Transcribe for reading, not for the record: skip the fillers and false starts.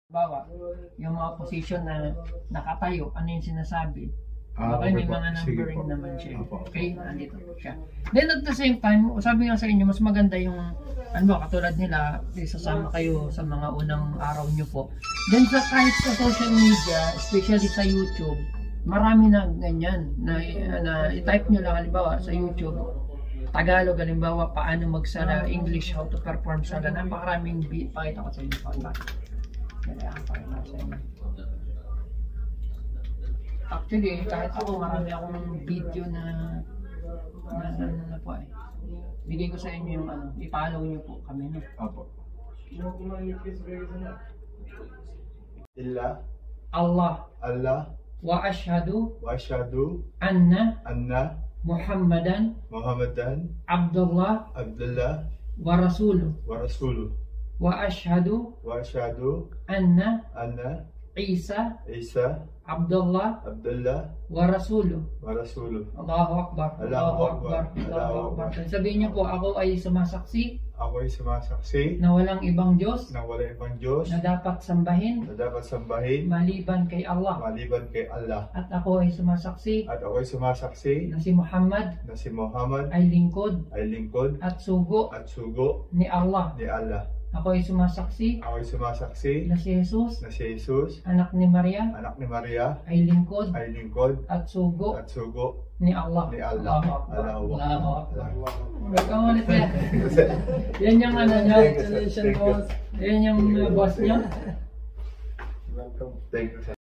Bawa, yung mga position na nakatayo, ano yung sinasabi? Okay, Okay may po. mga Sige numbering po. naman siya. Opo. Okay, nandito po siya. Then at the same time, sabi nga sa inyo, mas maganda yung, ano ba, katulad nila, isasama kayo sa mga unang araw nyo po. Then sa kahit sa social media, especially sa YouTube, marami na ganyan, na i-type nyo lang, halimbawa, sa YouTube, Tagalog, halimbawa, paano magsala, English, how to perform sala, napakaraming pakita ko sa inyo. Kaya pakita sa inyo. Actually, kahit ako, marami akong video na po eh. Bigay ko sa inyo yung ano, i-follow nyo po kami, no? Opo. Illa Allah Allah wa ashhadu wa asyhadu anna anna Muhammadan Muhammadan Abdullah Abdullah wa rasuluh wa rasuluh wa asyhadu anna anna Isa Isa Abdullah Abdullah wa rasuluh. wa rasuluh. Allahu Akbar. Allahu Akbar. Allahu Akbar. Sabihin niyo po, ako ay sumasaksi Ako ay sumasaksi na walang ibang Diyos na wala ibang Diyos na dapat sambahin na dapat sambahin maliban kay Allah. maliban kay Allah. At ako ay sumasaksi At ako ay sumasaksi na si Muhammad na si Muhammad ay lingkod ay lingkod at sugo at sugo ni Allah. ni Allah. Ako ay sumasaksi Ako ay sumasaksi na si Jesus, na si Jesus, anak ni Maria, anak ni Maria, ay lingkod ay lingkod at sugo at sugo ni Allah. ni Allah. Allahu Akbar. Allahu Allahu Akbar. Akbar. Welcome ulit yan. Yan yung ano niya. Thank you, sir. Thank you. Yan yung boss niya. Welcome. Thank you, sir.